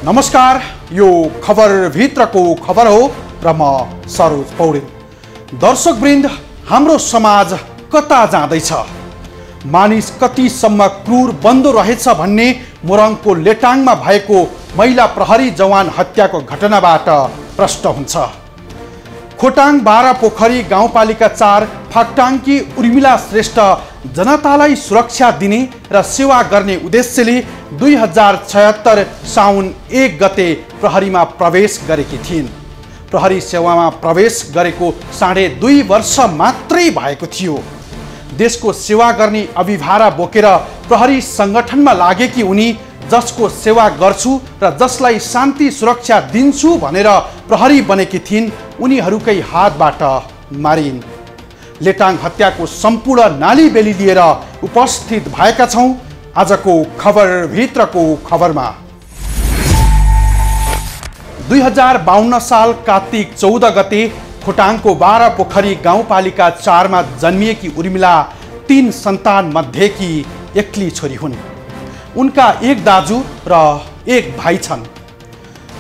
नमस्कार, यो खबर भित्रको खबर हो र म सरोज पौडेल। दर्शकवृन्द, हाम्रो समाज कता जाँदैछ? मानिस कतिसम्म क्रूर बन्दो रहेछ भन्ने मोरङको लेटाङमा भएको महिला प्रहरी जवान हत्याको घटनाबाट प्रष्ट हुन्छ। खोटाङ 12 पोखरी गाउँपालिका 4 फाक्टाङकी उर्मिला श्रेष्ठ जनतालाई सुरक्षा दिने र सेवा गर्ने उद्देश्यले 2076 साउन 1 गते प्रहरीमा प्रवेश गरेकी थिइन्। प्रहरी सेवामा प्रवेश गरेको 2.5 वर्ष मात्रै भएको थियो। देशको सेवा गर्ने अभिभारा बोकेर प्रहरी सङ्गठनमा लागेकी उनी जसको सेवा गर्छु र जसलाई शान्ति सुरक्षा दिन्छु भनेर प्रहरी बनेकी थिइन्, उनीहरूकै हातबाट मारिन्। लेटाङ हत्याको सम्पूर्ण नालीबेली लिएर उपस्थित भएका छौँ आजको खबर भित्रको खबरमा। 2052 साल कार्तिक 14 गते खोटाङको 12 पोखरी गाउँपालिका 4 मा जन्मिएकी उर्मिला 3 सन्तान मध्येकी एक्ली छोरी हुन्। उनका एक दाजु र एक भाइ छन्।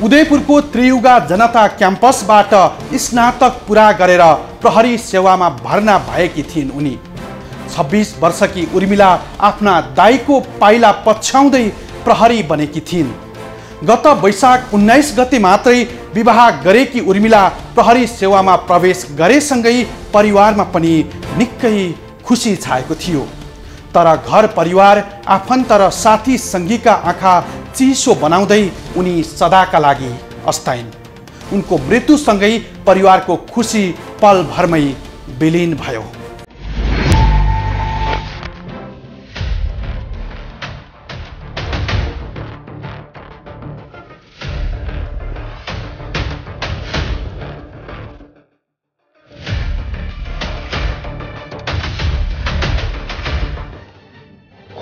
उदयपुरको त्रियुगा जनता क्याम्पसबाट स्नातक पुरा गरेर प्रहरी सेवामा भर्ना भएकी थिइन्। उनी 26 वर्षकी उर्मिला आफ्ना दाइको पाइला पछ्याउँदै प्रहरी बनेकी थिइन्। गत वैशाख 19 गते मात्रै विवाह गरेकी उर्मिला प्रहरी सेवामा प्रवेश गरेसँगै परिवारमा पनि निकै खुसी छाएको थियो। तर घर परिवार, आफन्त र साथी सङ्गीका आँखा चिसो बनाउँदै उनी सदाका लागि अस्ताइन्। उनको मृत्युसँगै परिवारको खुसी पलभरमै विलीन भयो।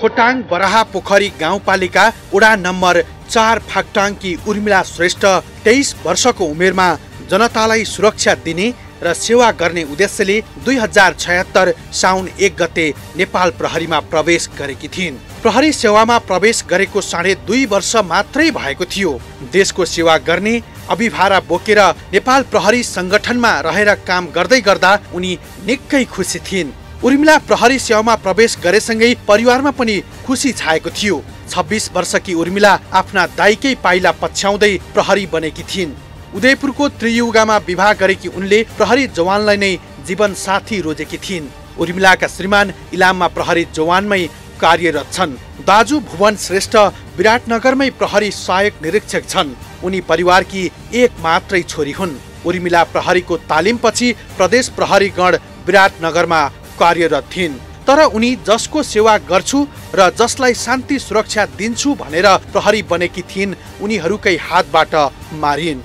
खोटाङ बराहा पोखरी गाउँपालिका वडा नम्बर 4 फाक्टाङकी उर्मिला श्रेष्ठ 23 वर्षको उमेरमा जनतालाई सुरक्षा दिने र सेवा गर्ने उद्देश्यले 2076 साउन 1 गते नेपाल प्रहरीमा प्रवेश गरेकी थिइन्। प्रहरी सेवामा प्रवेश गरेको 2.5 वर्ष मात्रै भएको थियो। देशको सेवा गर्ने अभिभारा बोकेर नेपाल प्रहरी सङ्गठनमा रहेर काम गर्दै गर्दा उनी निकै खुसी थिइन्। उर्मिला प्रहरी सेवामा प्रवेश गरेसँगै परिवारमा पनि खुसी छाएको थियो। 26 वर्षकी उर्मिला आफ्ना दाइकै पाइला पछ्याउँदै प्रहरी बनेकी थिइन्। उदयपुरको त्रियुगामा विवाह गरेकी उनले प्रहरी जवानलाई नै जीवन साथी रोजेकी थिइन्। उर्मिलाका श्रीमान इलाममा प्रहरी जवानमै कार्यरत छन्। दाजु भुवन श्रेष्ठ विराटनगरमै प्रहरी सहायक निरीक्षक छन्। उनी परिवारकी एक मात्रै छोरी हुन्। उर्मिला प्रहरीको तालिमपछि प्रदेश प्रहरी गण विराटनगरमा कार्यरत थिइन्। तर उनी जसको सेवा गर्छु र जसलाई शान्ति सुरक्षा दिन्छु भनेर प्रहरी बनेकी थिइन्, उनीहरूकै हातबाट मारिन्।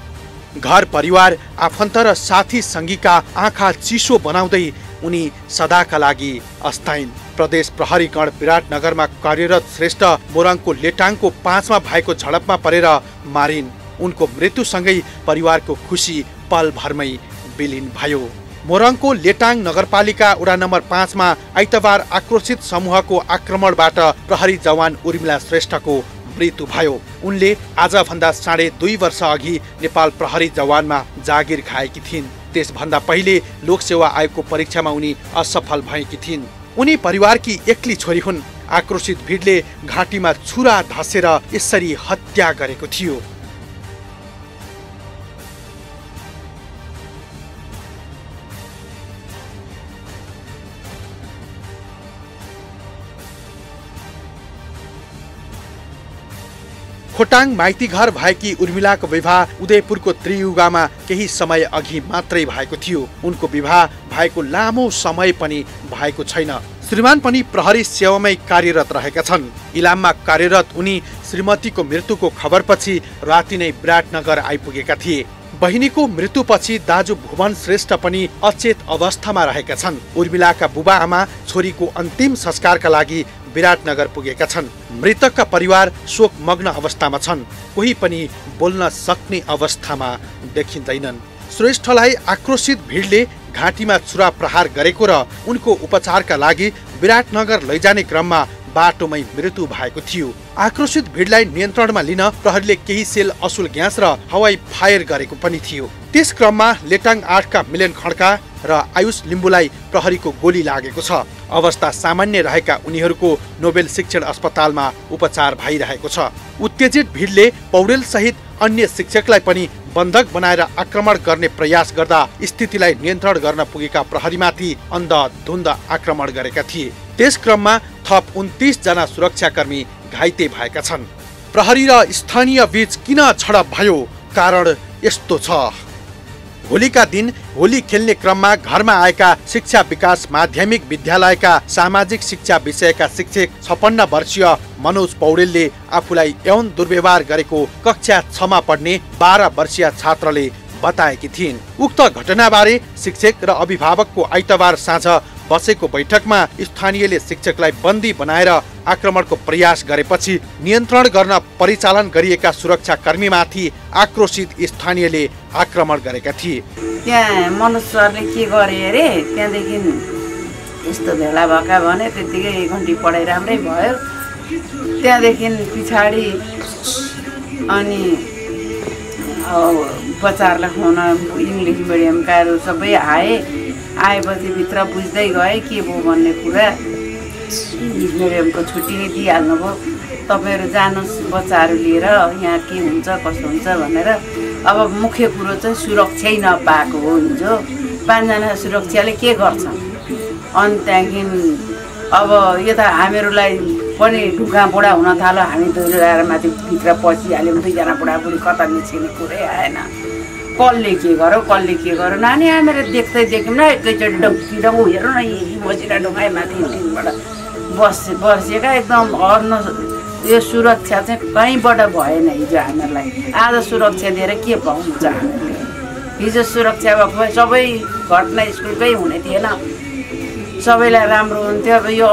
घर परिवार, आफन्त र साथी सङ्गीका आँखा चिसो बनाउँदै उनी सदाका लागि अस्ताइन्। प्रदेश प्रहरी गण विराटनगरमा कार्यरत श्रेष्ठ मोरङको लेटाङको 5 मा भएको झडपमा परेर मारिन्। उनको मृत्युसँगै परिवारको खुसी पलभरमै विलीन भयो। मोरङको लेटाङ नगरपालिका वडा नम्बर 5 मा आइतबार आक्रोशित समूहको आक्रमणबाट प्रहरी जवान उर्मिला श्रेष्ठको मृत्यु भयो। उनले आजभन्दा 2.5 वर्ष अघि नेपाल प्रहरी जवानमा जागिर खाएकी थिइन्। त्यसभन्दा पहिले लोकसेवा आयोगको परीक्षामा उनी असफल भएकी थिइन्। उनी परिवारकी एक्ली छोरी हुन्। आक्रोशित भिडले घाँटीमा छुरा धसेर यसरी हत्या गरेको थियो। खोटाङ माइती घर भएकी उर्मिलाको विवाह उदयपुरको त्रियुगामा केही समय अघि मात्रै भएको थियो। उनको विवाह भएको लामो समय पनि भएको छैन। श्रीमान पनि प्रहरी सेवामै कार्यरत रहेका छन्। इलाममा कार्यरत उनी श्रीमतीको मृत्युको खबरपछि राति नै विराटनगर आइपुगेका थिए। बहिनीको मृत्युपछि दाजु भुवन श्रेष्ठ पनि अचेत अवस्थामा रहेका छन्। उर्मिलाका बुबा आमा छोरीको अन्तिम संस्कारका लागि विराटनगर पुगेका छन्। मृतकका परिवार शोकमग्न अवस्थामा छन्। कोही पनि बोल्न सक्ने अवस्थामा देखिँदैनन्। श्रेष्ठलाई आक्रोशित भिडले घाँटीमा छुरा प्रहार गरेको र उनको उपचारका लागि विराटनगर लैजाने क्रममा बाटोमै मृत्यु भएको थियो। आक्रोशित भिडलाई नियन्त्रणमा लिन प्रहरीले केही सेल असुल ग्यास र हवाई फायर गरेको पनि थियो। त्यस क्रममा लेटाङ 8 का मिलन खड्का र आयुष लिम्बुलाई प्रहरीको गोली लागेको छ। अवस्था सामान्य रहेका उनीहरूको नोबेल शिक्षण अस्पतालमा उपचार भइरहेको छ। उत्तेजित भिडले पौडेल सहित अन्य शिक्षकलाई पनि बन्धक बनाएर आक्रमण गर्ने प्रयास गर्दा स्थितिलाई नियन्त्रण गर्न पुगेका प्रहरीमाथि अन्धाधुन्ध आक्रमण गरेका थिए। त्यस क्रममा थप 29 जना सुरक्षाकर्मी घाइते भएका छन्। प्रहरी र स्थानीय बीच किन झडप भयो? कारण यस्तो छ। होलीका दिन होली खेल्ने क्रममा घरमा आएका शिक्षा विकास माध्यमिक विद्यालयका सामाजिक शिक्षा विषयका शिक्षक 56 वर्षीय मनोज पौडेलले आफूलाई यौन दुर्व्यवहार गरेको कक्षा 6 मा पढ्ने 12 वर्षीय छात्रले बताएकी थिइन्। उक्त घटनाबारे शिक्षक र अभिभावकको आइतबार साँझ बसेको बैठकमा स्थानीयले शिक्षकलाई बन्दी बनाएर आक्रमणको प्रयास गरेपछि नियन्त्रण गर्न परिचालन गरिएका सुरक्षाकर्मीमाथि आक्रोशित स्थानीयले आक्रमण गरेका थिए। त्यहाँ मनोज सरले के गरे अरे, त्यहाँदेखि यस्तो भेला भएका भने त्यतिकै 1 घन्टी पढाइ राम्रै भयो। त्यहाँदेखि पछाडि अनि उपचारलाई खुवाउन इङ्ग्लिस मिडियमकाहरू सबै आएपछि भित्र बुझ्दै गए के भयो भन्ने कुरा। इङ्ग्लिस मिडियमको छुट्टी नै दिइहाल्नु भयो, तपाईँहरू जानुहोस् बच्चाहरू लिएर, यहाँ के हुन्छ कसो हुन्छ भनेर। अब मुख्य कुरो चाहिँ सुरक्षै नपाएको हो। हिजो 5 जना सुरक्षाले के गर्छ? अनि त्यहाँदेखि अब यता हामीहरूलाई पनि ढुङ्गा बुढा हुन थाल्यो। हामी दोहोऱ्याएर माथि भित्र पसिहाल्यौँ। 2 जना बुढाबुढी कता निस्किने कुरै आएन। कसले के गर्यो नानी हामीहरू देख्दै देख्यौँ न। एकैचोटि डङ्की हेरौँ न, यी बसिरहेको ढुङ्गाइ माथि टिनबाट बसेका एकदम हर्न। यो सुरक्षा चाहिँ कहीँबाट भएन हिजो हामीहरूलाई। आज सुरक्षा दिएर के पाउँछ हामीहरूले? हिजो सुरक्षा भएको भए सबै घटना स्कुलकै हुने थिएन, सबैलाई राम्रो हुन्थ्यो। अब यो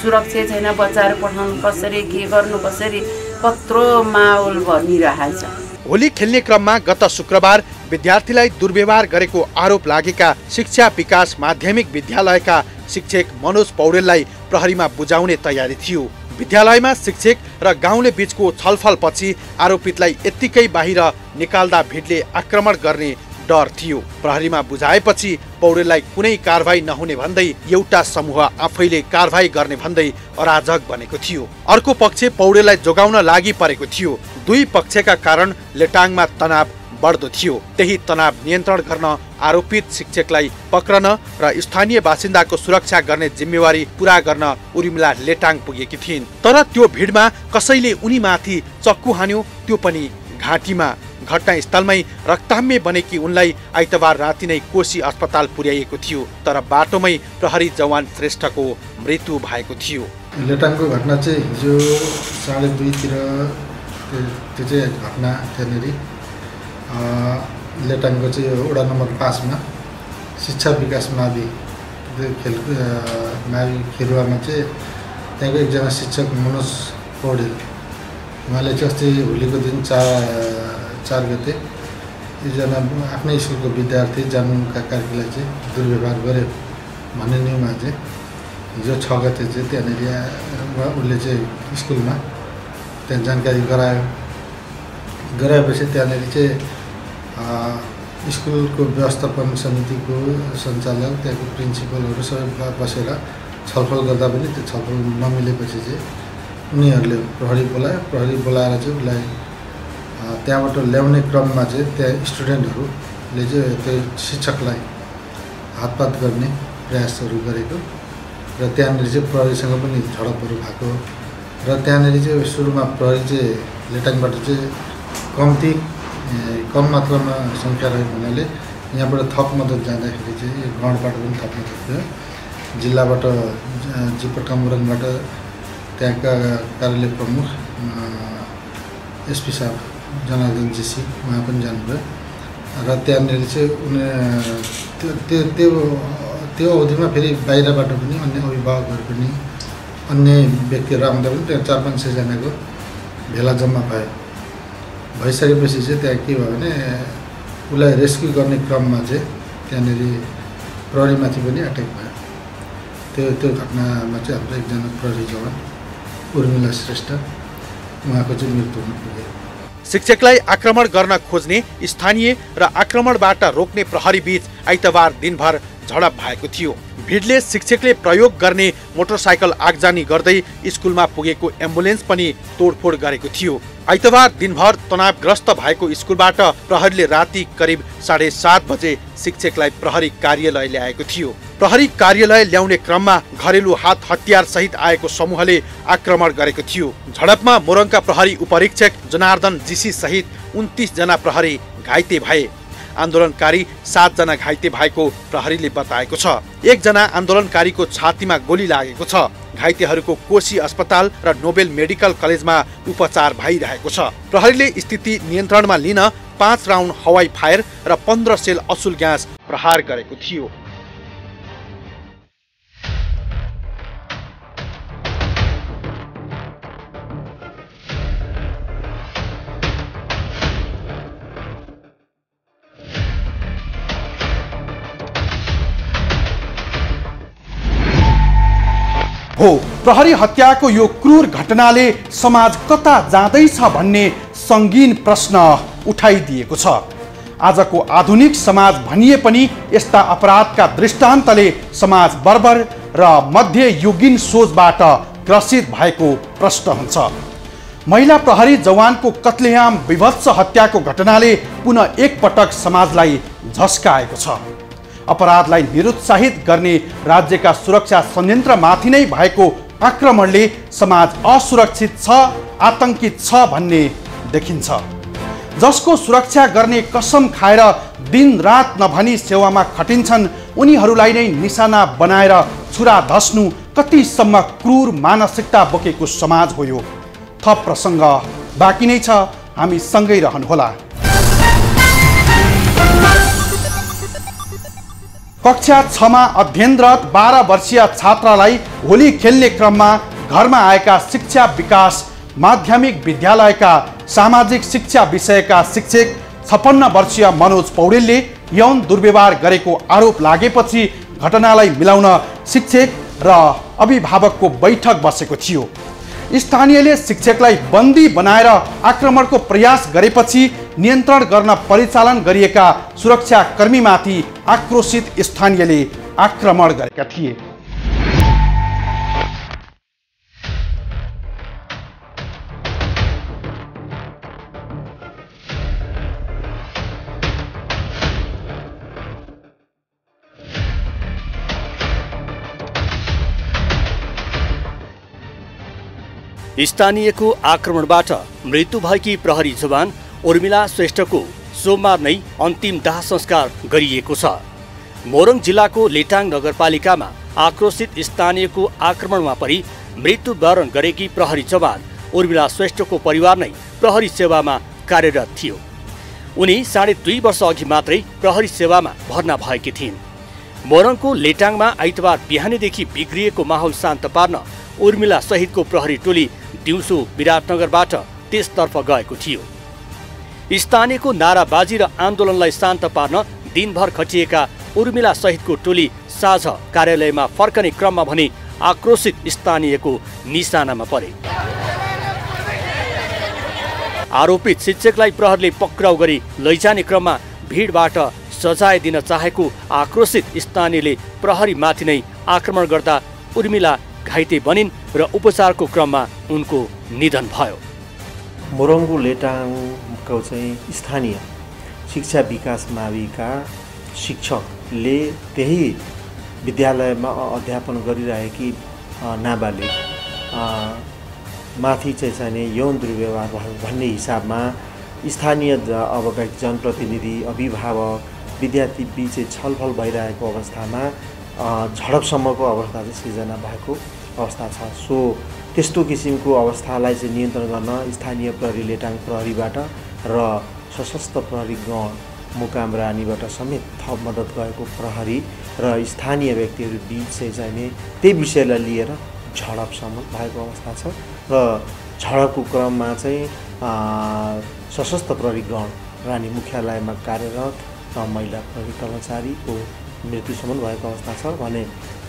सुरक्षा छैन, बच्चाहरू पठाउनु कसरी, के गर्नु कसरी, कत्रो माहौल बनिरहेछ। होली खेल्ने क्रममा गत शुक्रबार विद्यार्थीलाई दुर्व्यवहार गरेको आरोप लागेका शिक्षा विकास माध्यमिक विद्यालयका शिक्षक मनोज पौडेललाई प्रहरीमा बुझाउने तयारी थियो। विद्यालयमा शिक्षक र गाउँले बीचको छलफलपछि आरोपितलाई यत्तिकै बाहिर निकाल्दा भिडले आक्रमण गर्ने डर थियो। प्रहरीमा बुझाएपछि पौडेललाई कुनै कारवाही नहुने भन्दै एउटा समूह आफैले कारवाही गर्ने भन्दै अराजक बनेको थियो। अर्को पक्ष पौडेललाई जोगाउन लागि परेको थियो। दुई पक्षका कारण लेटाङमा तनाव बढ्दो थियो। त्यही तनाव नियन्त्रण गर्न आरोपित शिक्षकलाई पक्रन र स्थानीय बासिन्दाको सुरक्षा गर्ने जिम्मेवारी पूरा गर्न उर्मिला लेटाङ पुगेकी थिइन्। तर त्यो भिडमा कसैले उनीमाथि चक्कु हान्यो, त्यो पनि घाँटीमा। घटनास्थलमै रक्ताम्य बनेकी उनलाई आइतबार राति नै कोशी अस्पताल पुर्याइएको थियो। तर बाटोमै प्रहरी जवान श्रेष्ठको मृत्यु भएको थियो। लेटाङको घटना चाहिँ हिजो 2:30 तिर त्यो चाहिँ घटना त्यहाँनिर लेटाङको चाहिँ वडा नम्बर 5 मा शिक्षा विकास मावि खेरुवामा चाहिँ त्यहाँको एकजना शिक्षक मनोज पौडेल, उहाँले चाहिँ अस्ति होलीको दिन 4 गते एकजना आफ्नै स्कुलको विद्यार्थी जानुका कार्कीलाई चाहिँ दुर्व्यवहार गर्यो भन्ने न्युमा चाहिँ हिजो 6 गते चाहिँ त्यहाँनिर उसले चाहिँ स्कुलमा त्यहाँ जानकारी गराएपछि त्यहाँनिर चाहिँ स्कुलको व्यवस्थापन समितिको सञ्चालक, त्यहाँको प्रिन्सिपलहरू सबै बसेर छलफल गर्दा पनि त्यो छलफल नमिलेपछि चाहिँ उनीहरूले प्रहरी बोलाएर चाहिँ उसलाई त्यहाँबाट ल्याउने क्रममा चाहिँ त्यहाँ स्टुडेन्टहरूले चाहिँ त्यो शिक्षकलाई हातपात गर्ने प्रयासहरू गरेको र त्यहाँनिर चाहिँ प्रहरीसँग पनि झडपहरू भएको र त्यहाँनिर चाहिँ सुरुमा प्रहरी चाहिँ लेटाङबाट चाहिँ कम मात्रामा सङ्ख्या रहेको हुनाले यहाँबाट थप मद्दत जाँदाखेरि चाहिँ गणबाट पनि थप मद्दत थियो। जिल्लाबाट जिपटका मुरङबाट त्यहाँका कार्यालय प्रमुख एसपी साहब जनार्दन जेसी उहाँ पनि जानुभयो र त्यहाँनिर चाहिँ त्यो अवधिमा फेरि बाहिरबाट पनि अन्य अभिभावकहरू पनि अन्य व्यक्तिहरू आउँदा पनि त्यहाँ 400-500 जनाको भेला जम्मा भइसकेपछि चाहिँ त्यहाँ के भयो भने उसलाई रेस्क्यु गर्ने क्रममा चाहिँ त्यहाँनिर प्रहरीमाथि पनि एट्याक भयो। त्यो घटनामा चाहिँ हाम्रो एकजना प्रहरी जवान उर्मिला श्रेष्ठ उहाँको चाहिँ मृत्यु हुन पुग्यो। शिक्षकलाई आक्रमण गर्न खोज्ने स्थानीय र आक्रमणबाट रोक्ने प्रहरी बीच आइतबार दिनभर झडप भएको थियो। भिडले शिक्षकले प्रयोग गर्ने मोटरसाइकल आगजानी गर्दै स्कुलमा पुगेको एम्बुलेन्स पनि तोडफोड गरेको थियो। आइतबार दिनभर तनावग्रस्त भएको स्कुलबाट प्रहरीले राति करिब 7:30 बजे शिक्षकलाई प्रहरी कार्यालय ल्याएको थियो। प्रहरी कार्यालय ल्याउने क्रममा घरेलु हात हतियार सहित आएको समूहले आक्रमण गरेको थियो। झडपमा मोरङका प्रहरी उपरीक्षक जनार्दन जीसी सहित 29 जना प्रहरी घाइते भए। आन्दोलनकारी 7 जना घाइते भएको प्रहरीले बताएको छ। 1 जना आन्दोलनकारीको छातीमा गोली लागेको छ। घाइतेहरूको कोशी अस्पताल र नोबेल मेडिकल कलेजमा उपचार भइरहेको छ। प्रहरीले स्थिति नियन्त्रणमा लिन 5 राउन्ड हवाई फायर र 15 सेल असुल ग्यास प्रहार गरेको थियो। हो, प्रहरी हत्याको यो क्रूर घटनाले समाज कता जाँदैछ भन्ने सङ्गीन प्रश्न उठाइदिएको छ। आजको आधुनिक समाज भनिए पनि यस्ता अपराधका दृष्टान्तले समाज बर्बर र मध्ययुगीन सोचबाट ग्रसित भएको प्रश्न हुन्छ। महिला प्रहरी जवानको कत्लेआम विभत्स हत्याको घटनाले पुनः एकपटक समाजलाई झस्काएको छ। अपराधलाई निरुत्साहित गर्ने राज्यका सुरक्षा संयन्त्रमाथि नै भएको आक्रमणले समाज असुरक्षित छ, आतंकित छ भन्ने देखिन्छ। जसको सुरक्षा गर्ने कसम खाएर दिनरात नभनी सेवामा खटिन्छन् उनीहरूलाई नै निशाना बनाएर छुरा धस्नु कतिसम्म क्रूर मानसिकता बोकेको समाज हो यो। थप प्रसङ्ग बाँकी नै छ, हामी सँगै रहनुहोला। कक्षा 6 मा अध्ययनरत 12 वर्षीय छात्रालाई होली खेल्ने क्रममा घरमा आएका शिक्षा विकास माध्यमिक विद्यालयका सामाजिक शिक्षा विषयका शिक्षक 56 वर्षीय मनोज पौडेलले यौन दुर्व्यवहार गरेको आरोप लागेपछि घटनालाई मिलाउन शिक्षक र अभिभावकको बैठक बसेको थियो। स्थानीयले शिक्षकलाई बन्दी बनाएर आक्रमणको प्रयास गरेपछि नियन्त्रण गर्न परिचालन गरिएका सुरक्षाकर्मीमाथि आक्रोशित स्थानीयले आक्रमण गरेका थिए। स्थानीयको आक्रमणबाट मृत्यु भएकी प्रहरी जवान उर्मिला श्रेष्ठको सोमबार नै अन्तिम दाह संस्कार गरिएको छ। मोरङ जिल्लाको लेटाङ नगरपालिकामा आक्रोशित स्थानीयको आक्रमणमा परि मृत्युवरण गरेकी प्रहरी जवान उर्मिला श्रेष्ठको परिवार नै प्रहरी सेवामा कार्यरत थियो। उनी 2.5 वर्ष अघि मात्रै प्रहरी सेवामा भर्ना भएकी थिइन्। मोरङको लेटाङमा आइतबार बिहानैदेखि बिग्रिएको माहौल शान्त पार्न उर्मिला सहितको प्रहरी टोली दिउँसो विराटनगरबाट त्यसतर्फ गएको थियो। स्थानीयको नाराबाजी र आन्दोलनलाई शान्त पार्न दिनभर खटिएका उर्मिला सहितको टोली साँझ कार्यालयमा फर्कने क्रममा भने आक्रोशित स्थानीयको निशानामा परे। आरोपित शिक्षकलाई प्रहरीले पक्राउ गरी लैजाने क्रममा भिडबाट सजाय दिन चाहेको आक्रोशित स्थानीयले प्रहरीमाथि नै आक्रमण गर्दा उर्मिला घाइते बनिन् र उपचारको क्रममा उनको निधन भयो। मोरङको लेटाङको चाहिँ स्थानीय शिक्षा विकास माविका शिक्षकले त्यही विद्यालयमा अध्यापन गरिरहेकी नाबालिग माथि चाहिँ यौन दुर्व्यवहार भयो भन्ने हिसाबमा स्थानीय अब जनप्रतिनिधि अभिभावक विद्यार्थी बीच छलफल भइरहेको अवस्थामा झडपसम्मको अवस्था चाहिँ सिर्जना भएको अवस्था छ। सो त्यस्तो किसिमको अवस्थालाई चाहिँ नियन्त्रण गर्न स्थानीय प्रहरी लेटाङ प्रहरीबाट र सशस्त्र प्रहरी गण मुकाम रानीबाट समेत थप मद्दत गएको प्रहरी र स्थानीय व्यक्तिहरू बीच चाहिँ त्यही विषयलाई लिएर झडपसम्म भएको अवस्था छ र झडपको क्रममा चाहिँ सशस्त्र प्रहरी गण रानी मुख्यालयमा कार्यरत महिला प्रहरी कर्मचारीको मृत्युसम्म भएको अवस्था छ भने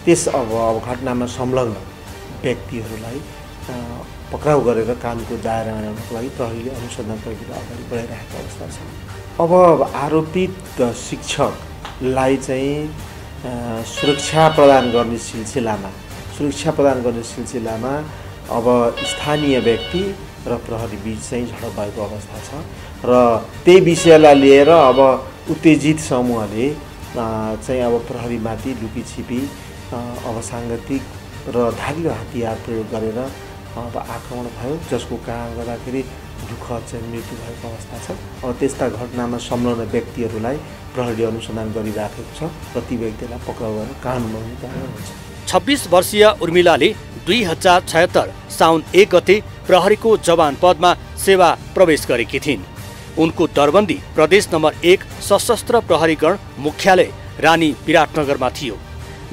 त्यस अब घटनामा संलग्न व्यक्तिहरूलाई पक्राउ गरेर कानुनको दायरामा ल्याउनको लागि प्रहरीले अनुसन्धान प्रक्रिया अगाडि बढाइरहेको अवस्था छ। अब आरोपित शिक्षकलाई चाहिँ सुरक्षा प्रदान गर्ने सिलसिलामा अब स्थानीय व्यक्ति र प्रहरी बीच चाहिँ झडप भएको अवस्था छ र त्यही विषयलाई लिएर अब उत्तेजित समूहले चाहिँ अब प्रहरीमाथि लुकीछिपी अब साङ्गतिक र धारिलो हतियार प्रयोग गरेर अब आक्रमण भयो, जसको कारण गर्दाखेरि दुःखद चाहिँ मृत्यु भएको अवस्था छ। अब त्यस्ता घटनामा संलग्न व्यक्तिहरूलाई प्रहरीले अनुसन्धान गरिराखेको छ र ती व्यक्तिलाई पक्राउ गरेर कानुनमा हुने कारवाही हुन्छ। 26 वर्षीय उर्मिलाले 2076 साउन 1 गते प्रहरीको जवान पदमा सेवा प्रवेश गरेकी थिइन्। उनको दरबन्दी प्रदेश नम्बर 1 सशस्त्र प्रहरीगण मुख्यालय रानी विराटनगरमा थियो।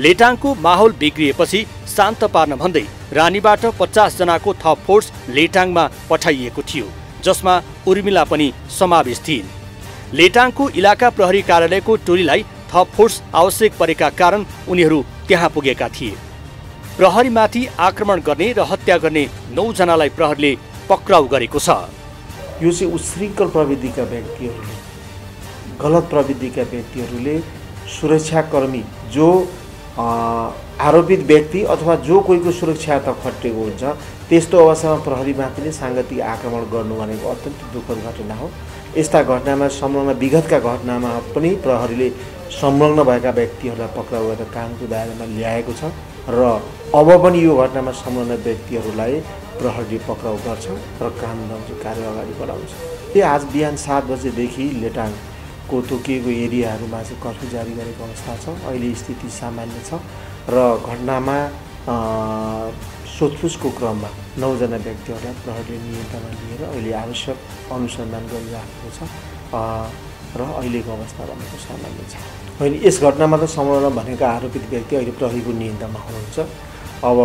लेटाङको माहौल बिग्रिएपछि शान्त पार्न भन्दै रानीबाट 50 जनाको थप फोर्स लेटाङमा पठाइएको थियो, जसमा उर्मिला पनि समावेश थिइन्। लेटाङको इलाका प्रहरी कार्यालयको टोलीलाई थप फोर्स आवश्यक परेका कारण उनीहरू त्यहाँ पुगेका थिए। प्रहरीमाथि आक्रमण गर्ने र हत्या गर्ने 9 जनालाई प्रहरीले पक्राउ गरेको छ। यो चाहिँ उशृङ्खल प्रवृत्तिका व्यक्तिहरूले, गलत प्रवृत्तिका व्यक्तिहरूले सुरक्षाकर्मी जो आरोपित व्यक्ति अथवा जो कोहीको सुरक्षा त खटेको हुन्छ, त्यस्तो अवस्थामा प्रहरीमाथि नै साङ्गतिक आक्रमण गर्नु भनेको अत्यन्त दुःखद घटना हो। यस्ता घटनामा संलग्न विगतका घटनामा पनि प्रहरीले संलग्न भएका व्यक्तिहरूलाई पक्राउ गरेर कानुनको दायरामा ल्याएको छ र अब पनि यो घटनामा संलग्न व्यक्तिहरूलाई प्रहरीले पक्राउ गर्छ र कानुन अनुसार कार्य अगाडि बढाउँछ। त्यही आज बिहान 7 बजेदेखि लेटाङको तोकिएको एरियाहरूमा चाहिँ कर्फ्यू जारी गरेको अवस्था छ। अहिले स्थिति सामान्य छ र घटनामा सोधपुछको क्रममा 9 जना व्यक्तिहरूलाई प्रहरीले नियन्त्रणमा लिएर अहिले आवश्यक अनुसन्धान गरिराखेको छ र अहिलेको अवस्था भनेको सामान्य छ। अहिले यस घटनामा त संलग्न भनेका आरोपित व्यक्ति अहिले प्रहरीको नियन्त्रणमा हुनुहुन्छ। अब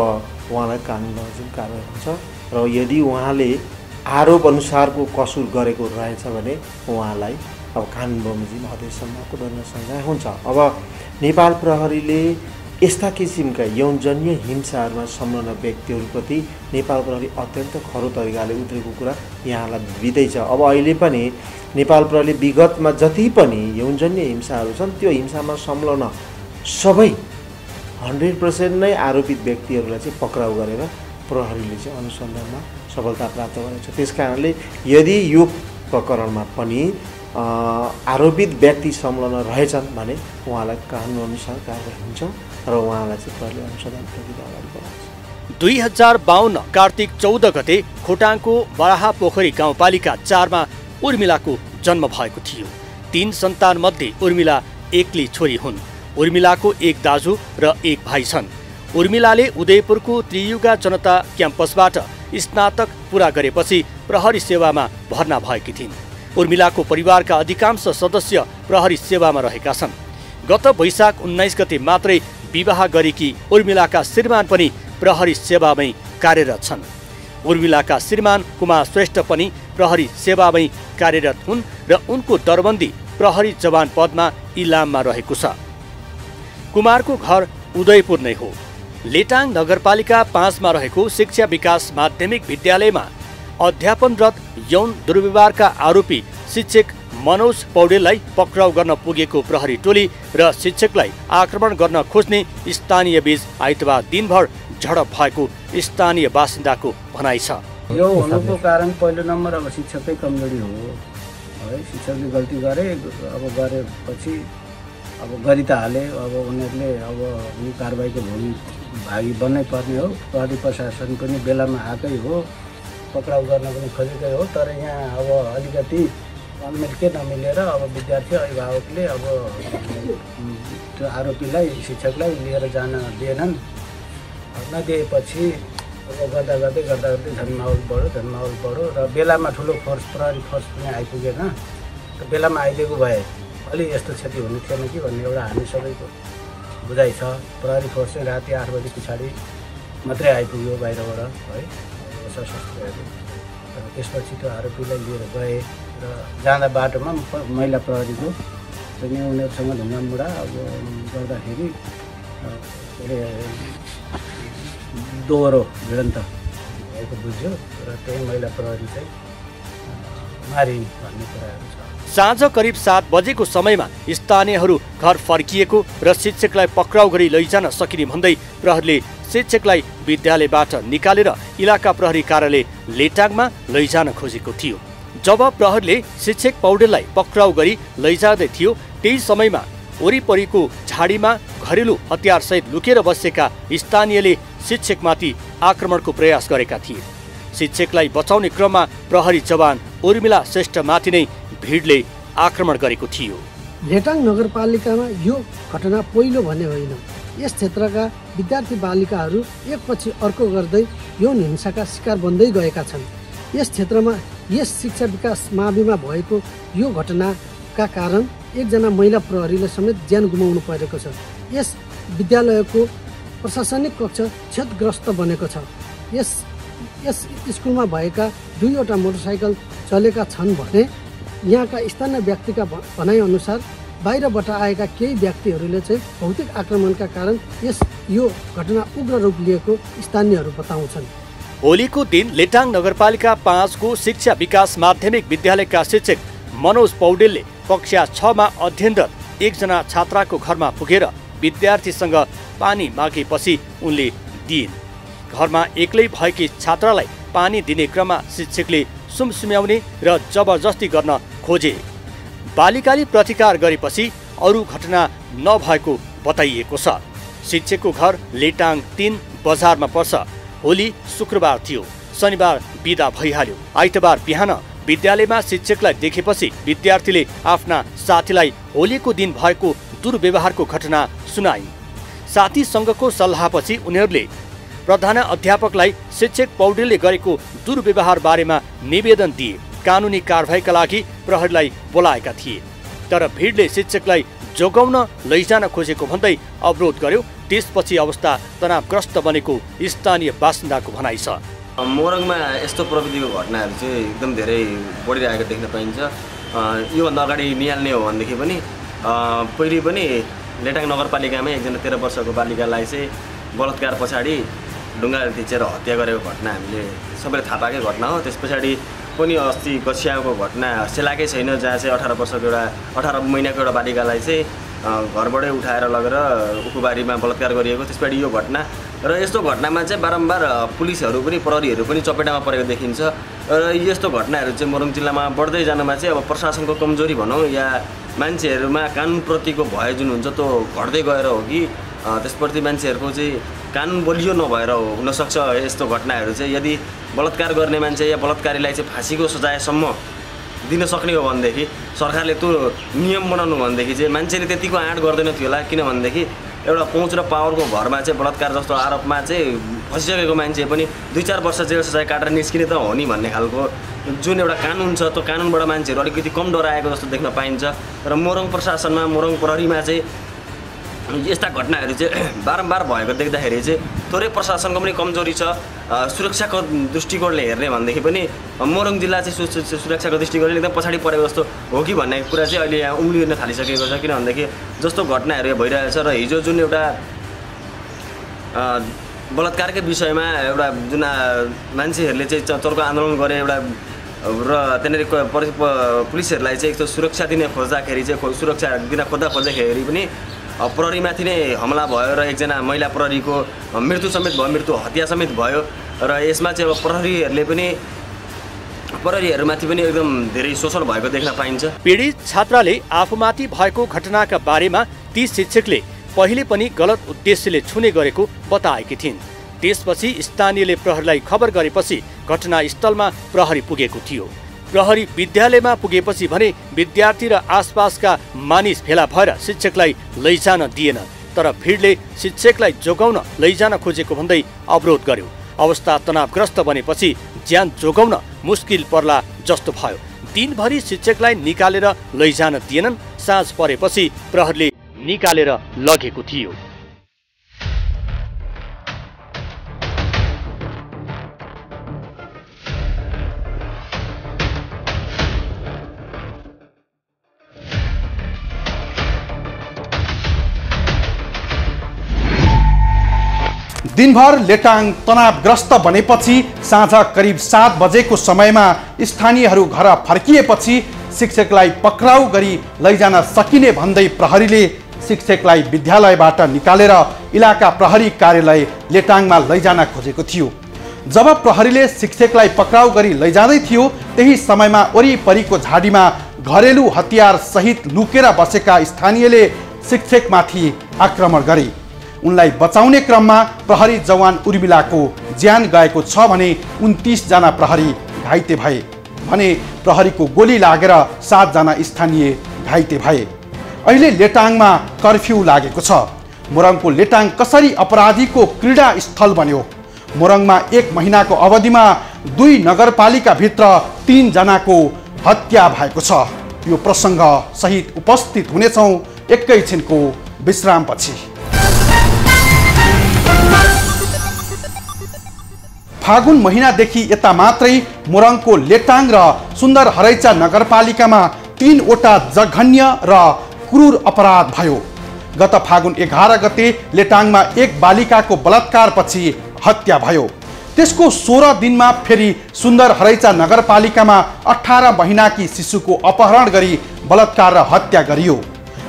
उहाँलाई कानुन बमोजिम कारवाही हुन्छ र यदि उहाँले आरोप अनुसारको कसुर गरेको रहेछ भने उहाँलाई अब कानुन बमोजिम आदेशसम्मको दण्ड सजाय हुन्छ। अब नेपाल प्रहरीले यस्ता किसिमका यौनजन्य हिंसाहरूमा संलग्न व्यक्तिहरूप्रति नेपाल प्रहरी अत्यन्त खरो तरिकाले उत्रेको कुरा यहाँलाई भिदै छ। अब अहिले पनि नेपाल प्रहरीले विगतमा जति पनि यौनजन्य हिंसाहरू छन् त्यो हिंसामा संलग्न सबै 100% नै आरोपित व्यक्तिहरूलाई चाहिँ पक्राउ गरेर प्रहरीले चाहिँ अनुसन्धानमा सफलता प्राप्त गरेको छ। त्यस कारणले यदि यो प्रकरणमा पनि आरोपित व्यक्ति संलग्न रहेछन् भने उहाँलाई कानुनअनुसार कारवाही हुन्छ र उहाँलाई चाहिँ प्रहरीले अनुसन्धान प्रक्रिया अगाडि बढाउँछ। 2052 कार्तिक 14 गते खोटाङको बराहा पोखरी गाउँपालिका 4 मा उर्मिलाको जन्म भएको थियो। 3 सन्तान मध्ये उर्मिला एक्ली छोरी हुन्। उर्मिलाको एक दाजु र एक भाइ छन्। उर्मिलाले उदयपुरको त्रियुगा जनता क्याम्पसबाट स्नातक पूरा गरेपछि प्रहरी सेवामा भर्ना भएकी थिइन्। उर्मिलाको परिवारका अधिकांश सदस्य प्रहरी सेवामा रहेका छन्। गत वैशाख 19 गते मात्रै विवाह गरेकी उर्मिलाका श्रीमान पनि प्रहरी सेवामै कार्यरत छन्। उर्मिलाका श्रीमान कुमार श्रेष्ठ पनि प्रहरी सेवामै कार्यरत हुन् र उनको दरबन्दी प्रहरी जवान पदमा इलाममा रहेको छ। कुमारको घर उदयपुर नै हो। लेटाङ नगरपालिका 5 मा रहेको शिक्षा विकास माध्यमिक विद्यालयमा अध्यापनरत यौन दुर्व्यवहारका आरोपी शिक्षक मनोज पौडेललाई पक्राउ गर्न पुगेको प्रहरी टोली र शिक्षकलाई आक्रमण गर्न खोज्ने स्थानीय बीच आइतबार दिनभर झडप भएको स्थानीय बासिन्दाको भनाइ छ। यो हुनुको कारण पहिलो नम्बर अब शिक्षकै कमजोरी हो है। शिक्षकले गल्ती गरे, अब गरेपछि अब गरी त हाले, अब उनीहरूले अब यो कारबाहीको भागी बन्नै पर्ने हो। प्रहरी प्रशासन पनि बेलामा आएकै हो, पक्राउ गर्न पनि खोजेकै हो। तर यहाँ अब अलिकति अनमिल नमिलेर अब विद्यार्थी अभिभावकले अब त्यो आरोपीलाई शिक्षकलाई लिएर जान दिएनन्। नदिएपछि अब गर्दा गर्दै झन् माहौल बढ्यो र बेलामा ठुलो फोर्स प्रहरी फोर्स पनि आइपुगेन। र बेलामा आइदिएको भए अलि यस्तो क्षति हुने थिएन कि भन्ने एउटा हामी सबैको बुझाइ छ। प्रहरी फोर्स चाहिँ राति 8 बजी पछाडि मात्रै आइपुग्यो बाहिरबाट है सशस्त्रहरू। त्यसपछि त्यो आरोपीलाई लिएर गए र जाँदा बाटोमा महिला प्रहरीको चाहिँ उनीहरूसँग ढुङ्गामुढा अब गर्दाखेरि दोहोरो भिडन्त भएको बुझ्यो र त्यही महिला प्रहरी चाहिँ मारिन् भन्ने कुराहरू छ। साँझ करिब 7 बजेको समयमा स्थानीयहरू घर फर्किएको र शिक्षकलाई पक्राउ गरी लैजान सकिने भन्दै प्रहरीले शिक्षकलाई विद्यालयबाट निकालेर इलाका प्रहरी कार्यालय लेटाङमा लैजान खोजेको थियो। जब प्रहरीले शिक्षक पौडेललाई पक्राउ गरी लैजाँदै थियो त्यही समयमा वरिपरिको झाडीमा घरेलु हतियारसहित लुकेर बसेका स्थानीयले शिक्षकमाथि आक्रमणको प्रयास गरेका थिए। शिक्षकलाई बचाउने क्रममा प्रहरी जवान उर्मिला श्रेष्ठमाथि नै भिडले आक्रमण गरेको थियो। लेटाङ नगरपालिकामा यो घटना पहिलो भन्ने होइन। यस क्षेत्रका विद्यार्थी बालिकाहरू एकपछि अर्को गर्दै यौन हिंसाका शिकार बन्दै गएका छन्। यस क्षेत्रमा यस शिक्षा विकास माविमा भएको यो घटनाका कारण एकजना महिला प्रहरीले समेत ज्यान गुमाउनु परेको छ। यस विद्यालयको प्रशासनिक कक्ष क्षतिग्रस्त बनेको छ। यस स्कुलमा भएका 2वटा मोटरसाइकल चलेका छन् भने यहाँका स्थानीय व्यक्तिका भनाइअनुसार बाहिरबाट आएका केही व्यक्तिहरूले चाहिँ भौतिक आक्रमणका कारण यो घटना उग्र रूप लिएको स्थानीयहरू बताउँछन्। होलीको दिन लेटाङ नगरपालिका 5 को शिक्षा विकास माध्यमिक विद्यालयका शिक्षक मनोज पौडेलले कक्षा 6 मा अध्ययनरत एकजना छात्राको घरमा पुगेर विद्यार्थीसँग पानी मागेपछि उनले दिइन्। घरमा एक्लै भएकी छात्रालाई पानी दिने क्रममा शिक्षकले सुमसुम्याउने र जबरजस्ती गर्न खोजे। बालिकाले प्रतिकार गरेपछि अरू घटना नभएको बताइएको छ। शिक्षकको घर लेटाङ 3 बजारमा पर्छ। होली शुक्रबार थियो। शनिबार बिदा भइहाल्यो। आइतबार बिहान विद्यालयमा शिक्षकलाई देखेपछि विद्यार्थीले आफ्ना साथीलाई होलीको दिन भएको दुर्व्यवहारको घटना सुनाइन्। साथीसँगको सल्लाहपछि उनीहरूले प्रधान अध्यापकलाई शिक्षक पौडेलले गरेको दुर्व्यवहार बारेमा निवेदन दिए। कानुनी कारबाहीका लागि प्रहरीलाई बोलाएका थिए, तर भिडले शिक्षकलाई जोगाउन लैजान खोजेको भन्दै अवरोध गर्यो। त्यसपछि अवस्था तनावग्रस्त बनेको स्थानीय बासिन्दाको भनाइ छ। मोरङमा यस्तो प्रविधिको घटनाहरू चाहिँ एकदम धेरै बढिरहेको देख्न पाइन्छ। योभन्दा अगाडि निहाल्ने हो भनेदेखि पनि पहिले पनि लेटाङ नगरपालिकामै एकजना 13 वर्षको बालिकालाई चाहिँ बलात्कार पछाडि ढुङ्गाले थिचेर हत्या गरेको घटना हामीले सबैले थाहा पाएकै घटना हो। त्यस पछाडि पनि अस्ति गछियाको घटना सेलाकै छैन, जहाँ चाहिँ 18 महिनाको एउटा बालिकालाई चाहिँ घरबाटै उठाएर लगेर उखुबारीमा बलात्कार गरिएको। त्यसपछि यो घटना र यस्तो घटनामा चाहिँ बारम्बार पुलिसहरू पनि प्रहरीहरू पनि चपेटामा परेको देखिन्छ। र यस्तो घटनाहरू चाहिँ मोरङ जिल्लामा बढ्दै जानुमा चाहिँ अब प्रशासनको कमजोरी भनौँ या मान्छेहरूमा कानुनप्रतिको भय जुन हुन्छ त्यो घट्दै गएर हो कि त्यसप्रति मान्छेहरूको चाहिँ कानुन बलियो नभएर हुनसक्छ। यस्तो घटनाहरू चाहिँ यदि बलात्कार गर्ने मान्छे या बलात्कारीलाई चाहिँ फाँसीको सजायसम्म दिन सक्ने हो भनेदेखि सरकारले त्यो नियम बनाउनु भनेदेखि चाहिँ मान्छेले त्यतिको आँट गर्दैन थियो होला। किनभनेदेखि एउटा पहुँच र पावरको भरमा चाहिँ बलात्कार जस्तो आरोपमा चाहिँ फसिसकेको मान्छे पनि 2-4 वर्ष जेल सजाय काटेर निस्किने त हो नि भन्ने खालको जुन एउटा कानुन छ त्यो कानुनबाट मान्छेहरू अलिकति कम डराएको जस्तो देख्न पाइन्छ। र मोरङ प्रशासनमा मोरङ प्रहरीमा चाहिँ यस्ता घटनाहरू चाहिँ बारम्बार भएको देख्दाखेरि चाहिँ थोरै प्रशासनको पनि कमजोरी छ। सुरक्षाको दृष्टिकोणले हेर्ने भनेदेखि पनि मोरङ जिल्ला चाहिँ सुरक्षाको दृष्टिकोणले एकदम पछाडि परेको जस्तो हो कि भन्ने कुरा चाहिँ अहिले यहाँ उम्लिन थालिसकेको छ। किनभनेदेखि जस्तो घटनाहरू भइरहेछ र हिजो जुन एउटा बलात्कारकै विषयमा एउटा जुन मान्छेहरूले चाहिँ चर्को आन्दोलन गरे एउटा र त्यहाँनिर पुलिसहरूलाई चाहिँ एक सुरक्षा दिने खोज्दाखेरि चाहिँ सुरक्षा दिन खोज्दाखेरि पनि प्रहरीमाथि नै हमला भयो र एकजना महिला प्रहरीको मृत्यु समेत भयो, मृत्यु हत्या समेत भयो। र यसमा चाहिँ अब प्रहरीहरूमाथि पनि एकदम धेरै शोषण भएको देख्न पाइन्छ। पीडित छात्राले आफूमाथि भएको घटनाका बारेमा ती शिक्षकले पहिले पनि गलत उद्देश्यले छुने गरेको बताएकी थिइन्। त्यसपछि स्थानीयले प्रहरीलाई खबर गरेपछि घटनास्थलमा प्रहरी पुगेको थियो। प्रहरी विद्यालयमा पुगेपछि भने विद्यार्थी र आसपासका मानिस भेला भएर शिक्षकलाई लैजान दिएन, तर भिडले शिक्षकलाई जोगाउन लैजान खोजेको भन्दै अवरोध गर्यो। अवस्था तनावग्रस्त बनेपछि ज्यान जोगाउन मुस्किल पर्ला जस्तो भयो। दिनभरि शिक्षकलाई निकालेर लैजान दिएनन्। साँझ परेपछि प्रहरीले निकालेर लगेको थियो। दिनभर लेटाङ तनावग्रस्त बनेपछि साँझ करिब 7 बजेको समयमा स्थानीयहरू घर फर्किएपछि शिक्षकलाई पक्राउ गरी लैजान सकिने भन्दै प्रहरीले शिक्षकलाई विद्यालयबाट निकालेर इलाका प्रहरी कार्यालय लेटाङमा लैजान खोजेको थियो। जब प्रहरीले शिक्षकलाई पक्राउ गरी लैजाँदै थियो त्यही समयमा वरिपरिको झाडीमा घरेलु हतियार सहित लुकेर बसेका स्थानीयले शिक्षकमाथि आक्रमण गरे। उनलाई बचाउने क्रममा प्रहरी जवान उर्मिलाको ज्यान गएको छ भने 29 जना प्रहरी घाइते भए भने प्रहरीको गोली लागेर 7 जना स्थानीय घाइते भए। अहिले लेटाङमा कर्फ्यू लागेको छ। मोरङको लेटाङ कसरी अपराधीको क्रीडा स्थल बन्यो? मोरङमा 1 महिनाको अवधिमा 2 नगरपालिका भित्र 3 जनाको हत्या भएको छ। यो प्रसङ्ग सहित उपस्थित हुनेछौँ एकैछिनको विश्रामपछि। फागुन महिनादेखि यता मात्रै मोरङको लेटाङ र सुन्दर हरैचा नगरपालिकामा 3 वटा जघन्य र क्रूर अपराध भयो। गत फागुन 11 गते लेटाङमा 1 बालिकाको बलात्कारपछि हत्या भयो। त्यसको 16 दिनमा फेरि सुन्दर हरैचा नगरपालिकामा 18 महिनाकी शिशुको अपहरण गरी बलात्कार र हत्या गरियो।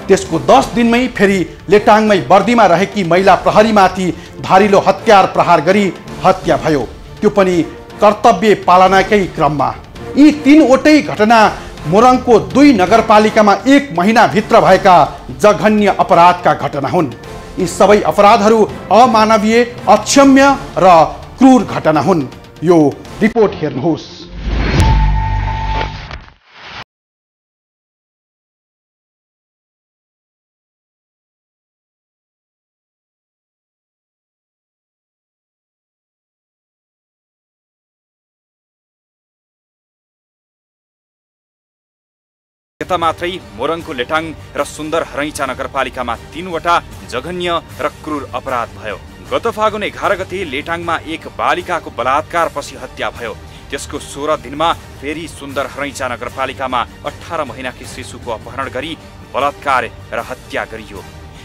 त्यसको 10 दिनमै फेरि लेटाङमै बर्दीमा रहेकी महिला प्रहरीमाथि धारिलो हतियार प्रहार गरी हत्या भयो, त्यो पनि कर्तव्य पालनाकै क्रममा। यी 3 वटै घटना मोरङको 2 नगरपालिकामा 1 महिनाभित्र भएका जघन्य अपराधका घटना हुन्। यी सबै अपराधहरू अमानवीय, अक्षम्य र क्रूर घटना हुन्। यो रिपोर्ट हेर्नुहोस्। यता मात्रै मोरङको लेटाङ र सुन्दर हरैचा नगरपालिकामा 3 वटा जघन्य र क्रूर अपराध भयो। गत फागुन 11 गते लेटाङमा 1 बालिकाको बलात्कारपछि हत्या भयो। त्यसको 16 दिनमा फेरि सुन्दर हरैचा नगरपालिकामा 18 महिनाकी शिशुको अपहरण गरी बलात्कार र हत्या गरियो।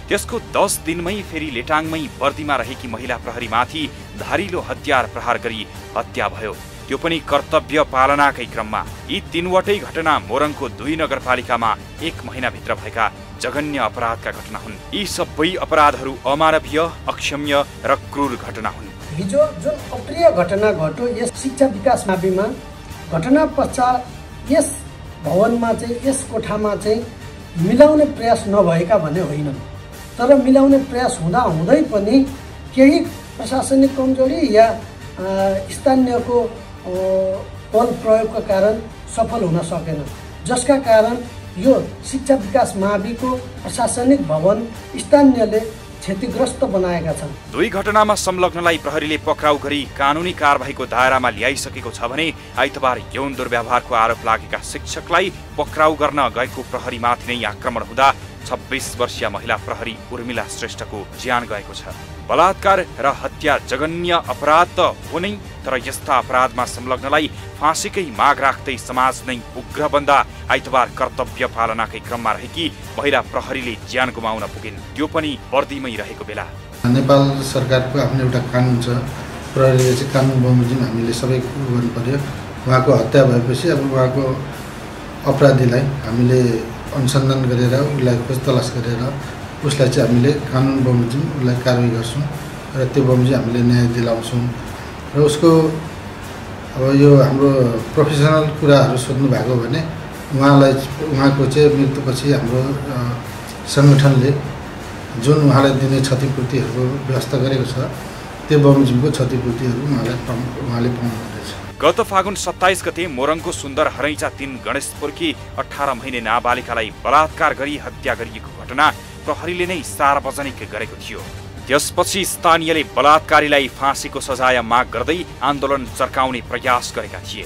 त्यसको 10 दिनमै फेरि लेटाङमै बर्दीमा रहेकी महिला प्रहरीमाथि धारिलो हतियार प्रहार गरी हत्या भयो, त्यो पनि कर्तव्य पालनाकै क्रममा। यी 3 वटै घटना मोरङको 2 नगरपालिकामा 1 महिनाभित्र भएका जघन्य अपराधका घटना हुन्। यी सबै अपराधहरू अमानवीय, अक्षम्य र क्रूर घटना हुन्। हिजो जुन अप्रिय घटना घट्यो यस शिक्षा विकास माविमा, घटना पश्चात यस भवनमा चाहिँ, यस कोठामा चाहिँ मिलाउने प्रयास नभएका भने होइनन्, तर मिलाउने प्रयास हुँदा हुँदै पनि केही प्रशासनिक कमजोरी या स्थानीयको बल प्रयोगका कारण सफल हुन सकेन, जसका कारण यो शिक्षा विकास माविको प्रशासनिक भवन स्थानीयले क्षतिग्रस्त बनाएका छन्। 2 घटनामा संलग्नलाई प्रहरीले पक्राउ गरी कानुनी कारबाहीको दायरामा ल्याइसकेको छ भने आइतबार यौन दुर्व्यवहारको आरोप लागेका शिक्षकलाई पक्राउ गर्न गएको प्रहरीमाथि नै आक्रमण हुँदा 26 वर्षीय महिला प्रहरी उर्मिला श्रेष्ठको ज्यान गएको छ। बलात्कार र हत्या जघन्य अपराध त हो नै, तर यस्ता अपराधमा संलग्नलाई फाँसीकै माग राख्दै समाज नै उग्र बन्दा आइतबार कर्तव्य पालनाकै क्रममा रहेकी महिला प्रहरीले ज्यान गुमाउन पुगिन्, त्यो पनि बर्दीमै रहेको बेला। नेपाल सरकारको आफ्नो एउटा कानुन छ, प्रहरीले चाहिँ कानुन बमोजिम हामीले सबै गर्नु पर्यो। उहाँको हत्या भएपछि अब उहाँको अपराधीलाई हामीले अनुसन्धान गरेर उसलाई खोज तलास गरेर उसलाई चाहिँ हामीले कानुन बमोजिम उसलाई कारवाही गर्छौँ र त्यो बमोजिम हामीले न्याय दिलाउँछौँ। र उसको अब यो हाम्रो प्रोफेसनल कुराहरू सोध्नु भएको भने उहाँको चाहिँ मृत्युपछि हाम्रो सङ्गठनले जुन उहाँलाई दिने क्षतिपूर्तिहरूको व्यवस्था गरेको छ त्यो बमोजिमको क्षतिपूर्तिहरू उहाँले पाउनुहुनेछ। गत फागुन 27 गते मोरङको सुन्दर हरैचा 3 गणेशपुरकी 18 महिने नाबालिकालाई बलात्कार गरी हत्या गरिएको घटना प्रहरीले नै सार्वजनिक गरेको थियो। त्यसपछि स्थानीयले बलात्कारीलाई फाँसीको सजाय माग गर्दै आन्दोलन चर्काउने प्रयास गरेका थिए।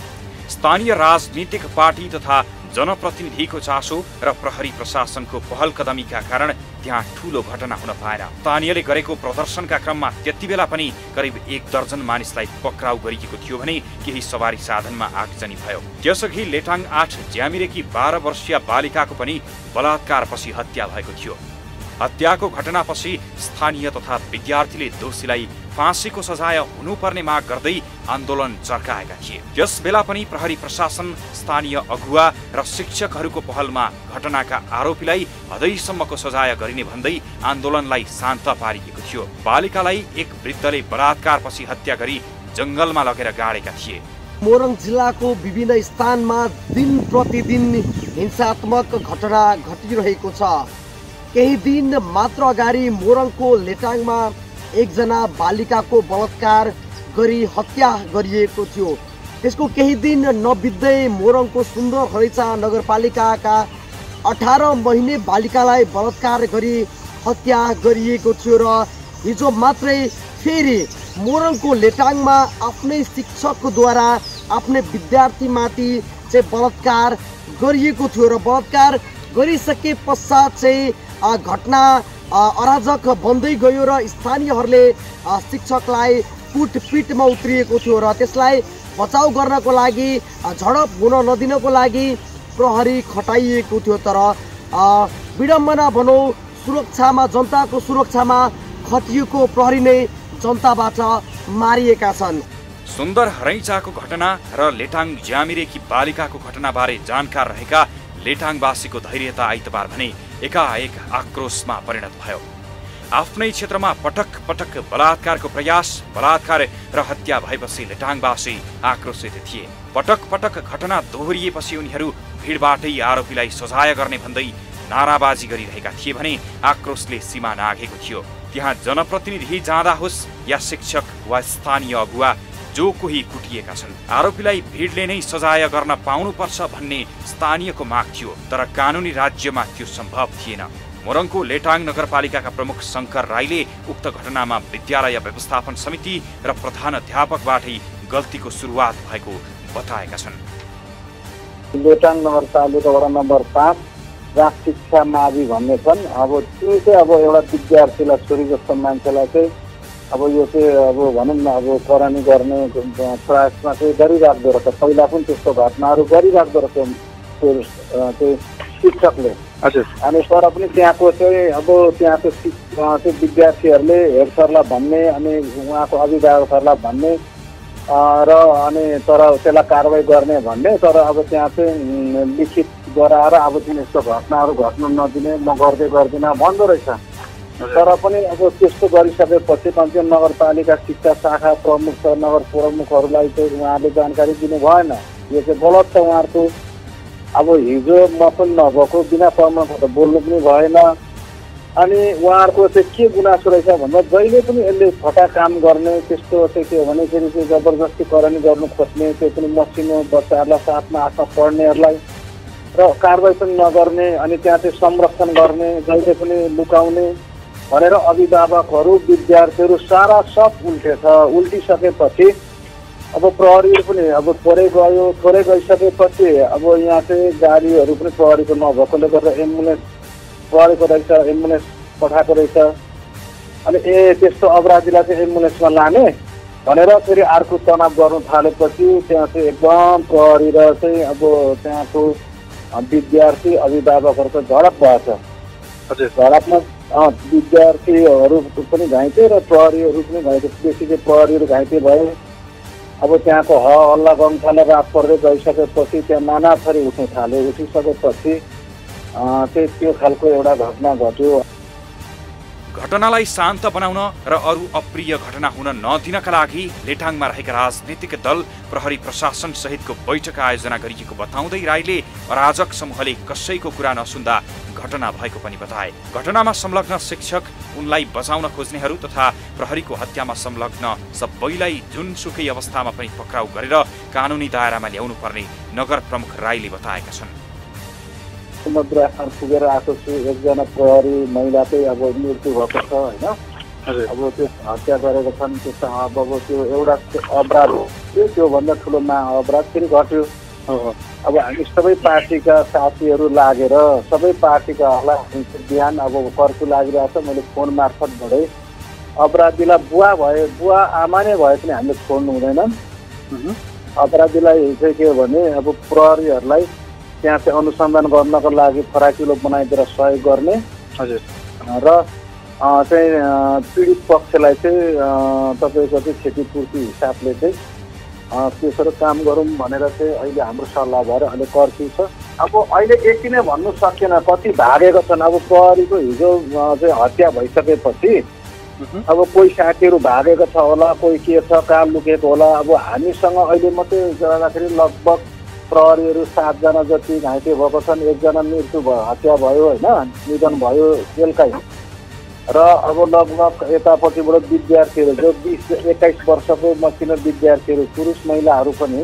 स्थानीय राजनीतिक पार्टी तथा जनप्रतिनिधिको चासो र प्रहरी प्रशासनको पहल कदमीका कारण त्यहाँ ठूलो घटना हुन पाएन। स्थानीयले गरेको प्रदर्शनका क्रममा त्यतिबेला पनि करिब 1 दर्जन मानिसलाई पक्राउ गरिएको थियो भने केही सवारी साधनमा आगजनी भयो। त्यसअघि लेटाङ 8 ज्यामिरेकी 12 वर्षीय बालिकाको पनि बलात्कारपछि हत्या भएको थियो। हत्याको घटनापछि स्थानीय तथा विद्यार्थीले दोषीलाई फाँसीको सजाय हुनुपर्ने माग गर्दै आन्दोलन चर्काएका थिए। त्यस बेला पनि प्रहरी प्रशासन, स्थानीय अगुवा र शिक्षकहरूको पहलमा घटनाका आरोपीलाई हदैसम्मको सजाय गरिने भन्दै आन्दोलनलाई शान्त पारिएको थियो। बालिकालाई एक वृद्धले बलात्कारपछि हत्या गरी जंगलमा लगेर गाडेका थिए। मोरङ जिल्लाको विभिन्न स्थानमा दिन प्रतिदिन हिंसात्मक घटना घटिरहेको छ। केही दिन मात्र अगाडि मोरङको लेटाङमा एकजना बालिकाको बलात्कार गरी हत्या गरिएको थियो। त्यसको केही दिन नबित्दै मोरङको सुन्दर हरैचा नगरपालिकाका 18 महिने बालिकालाई बलात्कार गरी हत्या गरिएको थियो र हिजो मात्रै फेरि मोरङको लेटाङमा आफ्नै शिक्षकद्वारा आफ्नै विद्यार्थीमाथि चाहिँ बलात्कार गरिएको थियो र बलात्कार गरिसके पश्चात चाहिँ घटना अराजक बन्दै गयो र स्थानीयहरूले शिक्षकलाई कुटपिटमा उत्रिएको थियो र त्यसलाई बचाउ गर्नको लागि, झडप हुन नदिनको लागि प्रहरी खटाइएको थियो। तर विडम्बना भनौँ, सुरक्षामा, जनताको सुरक्षामा खटिएको प्रहरी नै जनताबाट मारिएका छन्। सुन्दर हरैचाको घटना र लेटाङ ज्यामिरेकी बालिकाको घटनाबारे जानकार रहेका लेटाङवासीको धैर्यता आइतबार भने एकाएक आक्रोशमा परिणत भयो। आफ्नै क्षेत्रमा पटक पटक बलात्कारको प्रयास, बलात्कार र हत्या भएपछि लेटाङवासी आक्रोशित थिए। पटक पटक घटना दोहोरिएपछि उनीहरू भिडबाटै आरोपीलाई सजाय गर्ने भन्दै नाराबाजी गरिरहेका थिए भने आक्रोशले सीमा नाघेको थियो। त्यहाँ जनप्रतिनिधि जाँदा होस् या शिक्षक वा स्थानीय अगुवा, जो कोही कुटिएका छन्। आरोपीलाई भिडले नै सजाय गर्न पाउनुपर्छ भन्ने स्थानीयको माग थियो, तर कानुनी राज्यमा त्यो सम्भव थिएन। मोरङको लेटाङ नगरपालिकाका प्रमुख शङ्कर राईले उक्त घटनामा विद्यालय व्यवस्थापन समिति र प्रधानाध्यापकबाटै गल्तीको सुरुवात भएको बताएका छन्। लेटाङ नगरपालिका वडा नम्बर 5 जहाँ शिक्षा मावि भन्ने छन्। अब त्यो चाहिँ अब एउटा विद्यार्थीलाई, छोरी जस्तो मान्छेलाई चाहिँ अब यो चाहिँ अब भनौँ न अब करानी गर्ने प्रयासमा चाहिँ गरिराख्दो रहेछ। पहिला पनि त्यस्तो घटनाहरू गरिराख्दो रहेछ त्यो शिक्षकले। हजुर। अनि तर पनि त्यहाँको चाहिँ अब त्यहाँको चाहिँ विद्यार्थीहरूले हेड सरलाई भन्ने अनि उहाँको अभिभावकहरूलाई भन्ने र अनि तर त्यसलाई कारवाही गर्ने भन्ने, तर अब त्यहाँ चाहिँ लिखित गराएर अब चाहिँ यस्तो घटनाहरू घट्नु नदिने, म गर्दिनँ भन्दो रहेछ। तर पनि अब त्यस्तो गरिसकेपछि कञ्चन नगरपालिका शिक्षा शाखा प्रमुख, नगर प्रमुखहरूलाई चाहिँ उहाँले जानकारी दिनु भएन। यो चाहिँ गलत छ उहाँहरूको। अब हिजो म पनि नभएको, बिना प्रमाणपत्र बोल्नु पनि भएन। अनि उहाँहरूको चाहिँ के गुनासो रहेछ भन्दा जहिले पनि यसले फटा काम गर्ने, त्यस्तो चाहिँ के भने फेरि चाहिँ जबरजस्ती करानी गर्नु खोज्ने, त्यो पनि मसिनो बच्चाहरूलाई, साथमा आफ्ना पढ्नेहरूलाई र कारवाही पनि नगर्ने, अनि त्यहाँ चाहिँ संरक्षण गर्ने, जहिले पनि लुकाउने भनेर अभिभावकहरू, विद्यार्थीहरू सारा सब उल्टेछ। उल्टिसकेपछि अब प्रहरीहरू पनि अब थोरै गइसकेपछि अब यहाँ चाहिँ गाडीहरू पनि प्रहरीको नभएकोले गर्दा एम्बुलेन्स प्रहरीको रहेछ, एम्बुलेन्स पठाएको रहेछ। अनि त्यस्तो अपराधीलाई चाहिँ एम्बुलेन्समा लाने भनेर फेरि अर्को तनाव गर्नु थालेपछि त्यहाँ चाहिँ एकदम प्रहरी र चाहिँ अब त्यहाँको विद्यार्थी अभिभावकहरूको झडप भएछ। हजुर। झडपमा विद्यार्थीहरू पनि घाइते र प्रहरीहरू पनि घाइते, बेसी चाहिँ प्रहरीहरू घाइते भए। अब त्यहाँको हल्ला गर्नु थाले, रात पर्दै गइसकेपछि त्यहाँ नानाथरी उठ्न थाल्यो। उठिसकेपछि चाहिँ त्यो खालको एउटा घटना घट्यो। घटनालाई शान्त बनाउन र अरू अप्रिय घटना हुन नदिनका लागि लेटाङमा रहेका राजनीतिक दल, प्रहरी प्रशासन सहितको बैठक आयोजना गरिएको बताउँदै राईले अराजक समूहले कसैको कुरा नसुन्दा घटना भएको पनि बताए। घटनामा संलग्न शिक्षक, उनलाई बचाउन खोज्नेहरू तथा प्रहरीको हत्यामा संलग्न सबैलाई जुनसुकै अवस्थामा पनि पक्राउ गरेर कानुनी दायरामा ल्याउनु पर्ने नगर प्रमुख राईले बताएका छन्। समुद्रमा पुगेर आएको छु। एकजना प्रहरी महिला चाहिँ अब मृत्यु भएको छ होइन। अब त्यो हत्या गरेका छन्। त्यस्तो अब त्यो एउटा अपराध हो, त्योभन्दा ठुलो अपराध फेरि घट्यो। अब हामी सबै पार्टीका साथीहरू लागेर सबै पार्टीकाहरूलाई बिहान अब कर्फ्यू लागिरहेको छ। मैले फोन मार्फत भए अपराधीलाई बुवा आमा नै भए पनि हामीले छोड्नु हुँदैन। अपराधीलाई चाहिँ के हो भने अब प्रहरीहरूलाई त्यहाँ चाहिँ अनुसन्धान गर्नको लागि फराकिलो बनाइदिएर सहयोग गर्ने। हजुर। र चाहिँ पीडित पक्षलाई चाहिँ तपाईँको चाहिँ क्षतिपूर्ति हिसाबले चाहिँ त्यसरी काम गरौँ भनेर चाहिँ अहिले हाम्रो सल्लाह भएर अहिले कर्फ्यू छ। अब अहिले यति नै भन्नु सकिएन, कति भागेको छन्। अब प्रहरीको हिजो चाहिँ हत्या भइसकेपछि अब कोही साथीहरू भागेको छ होला, कोही के छ, कहाँ लुकेको होला। अब हामीसँग अहिले मात्रै जाँदाखेरि लगभग प्रहरीहरू 7 जना जति घाइते भएको छन्, 1 जना मृत्यु भयो, हत्या भयो होइन, निधन भयो बेलुकै। र अब लगभग यतापट्टिबाट विद्यार्थीहरू जो 20-21 वर्षको मसिनो विद्यार्थीहरू पुरुष महिलाहरू पनि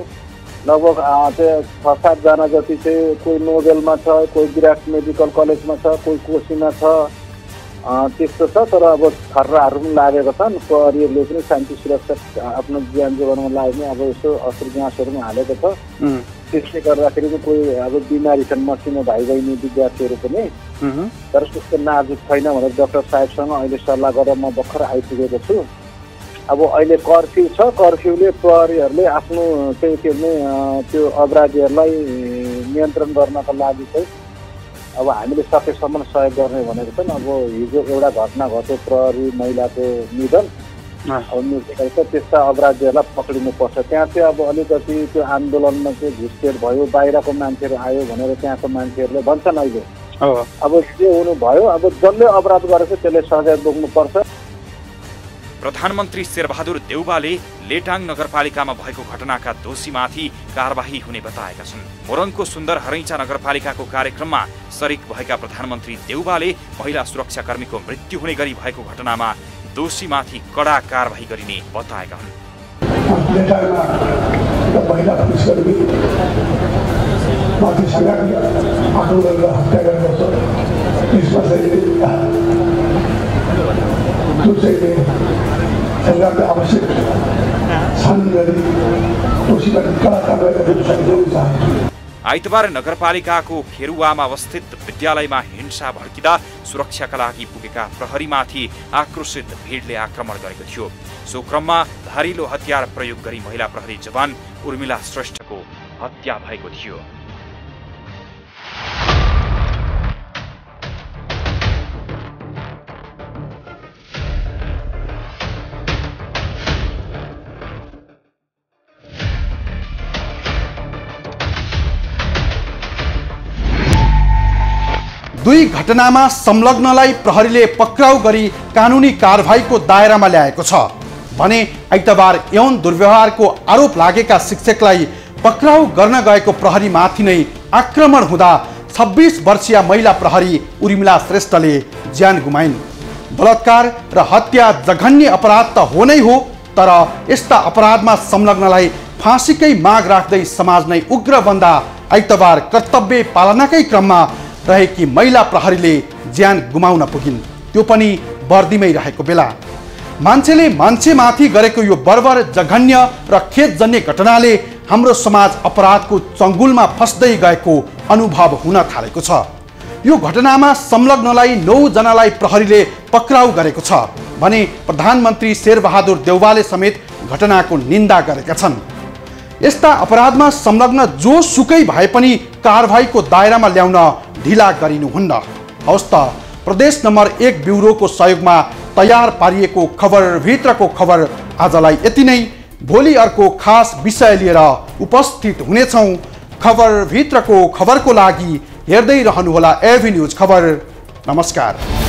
लगभग चाहिँ 6-7 जना जति चाहिँ कोही नोबेलमा छ, कोही विराट मेडिकल कलेजमा छ, कोही कोसीमा छ, त्यस्तो छ। तर अब खर्राहरू पनि लागेको छन्। प्रहरीहरूले पनि शान्ति सुरक्षा आफ्नो ज्यान जोगाउनमा लाग्ने अब यसो अश्रु ग्यासहरू पनि हालेको छ। त्यसले गर्दाखेरि चाहिँ कोही अब बिमारी छन् मसिनो भाइ बहिनी विद्यार्थीहरू पनि, तर त्यस्तो नाजुक छैन भनेर डाक्टर साहेबसँग अहिले सल्लाह गरेर म भर्खर आइपुगेको छु। अब अहिले कर्फ्यू छ, कर्फ्यूले प्रहरीहरूले आफ्नो चाहिँ के भने त्यो अपराधीहरूलाई नियन्त्रण गर्नका लागि चाहिँ अब हामीले सकेसम्म सहयोग गर्ने भनेको छन्। अब हिजो एउटा घटना घट्यो, प्रहरी महिलाको निधन, अब मृत्यु छ, त्यस्ता अपराधीहरूलाई पक्रिनुपर्छ। त्यहाँ चाहिँ अब अलिकति त्यो आन्दोलनमा चाहिँ घुसपेट भयो, बाहिरको मान्छेहरू आयो भनेर त्यहाँको मान्छेहरूले भन्छन् अहिले। अब के हुनु भयो, अब जसले अपराध गरेछ त्यसले सजाय भोग्नुपर्छ। प्रधानमन्त्री शेरबहादुर देउवाले लेटाङ नगरपालिकामा भएको घटनाका दोषीमाथि कारबाही हुने बताएका छन्। मोरङको सुन्दर हरैचा नगरपालिकाको कार्यक्रममा सरिक भएका प्रधानमन्त्री देउवाले महिला सुरक्षाकर्मीको मृत्यु हुने गरी भएको घटनामा दोषीमाथि कडा कारबाही गरिने बताएका हुन्। आइतबार नगरपालिकाको खेरुवामा अवस्थित विद्यालयमा हिंसा भड्किँदा सुरक्षाका लागि पुगेका प्रहरीमाथि आक्रोशित भिडले आक्रमण गरेको थियो। सो क्रममा धारिलो हतियार प्रयोग गरी महिला प्रहरी जवान उर्मिला श्रेष्ठको हत्या भएको थियो। दुई घटनामा संलग्नलाई प्रहरीले पक्राउ गरी कानुनी कारबाहीको दायरामा ल्याएको छ भने आइतबार यौन दुर्व्यवहारको आरोप लागेका शिक्षकलाई पक्राउ गर्न गएको प्रहरीमाथि नै आक्रमण हुँदा 26 वर्षीय महिला प्रहरी उर्मिला श्रेष्ठले ज्यान गुमाइन्। बलात्कार र हत्या जघन्य अपराध त हो नै हो, तर यस्ता अपराधमा संलग्नलाई फाँसीकै माग राख्दै समाज नै उग्र बन्दा आइतबार कर्तव्य पालनाकै क्रममा रहेकी महिला प्रहरीले ज्यान गुमाउन पुगिन्, त्यो पनि वर्दीमै रहेको बेला। मान्छेले मान्छेमाथि गरेको यो बर्बर जघन्य र खेदजन्य घटनाले हाम्रो समाज अपराधको चङ्गुलमा फस्दै गएको अनुभव हुन थालेको छ। यो घटनामा संलग्नलाई 9 जनालाई प्रहरीले पक्राउ गरेको छ भने प्रधानमन्त्री शेरबहादुर देउवाले समेत घटनाको निन्दा गरेका छन्। यस्ता अपराधमा संलग्न जो सुकै भए पनि कारबाहीको दायरामा ल्याउन ढिला गरिनुहुन्न। हवस् त, प्रदेश नम्बर 1 ब्युरोको सहयोगमा तयार पारिएको खबरभित्रको खबर आजलाई यति नै। भोलि अर्को खास विषय लिएर उपस्थित हुनेछौँ। खबरभित्रको खबरको लागि हेर्दै रहनुहोला एभी न्युज खबर। नमस्कार।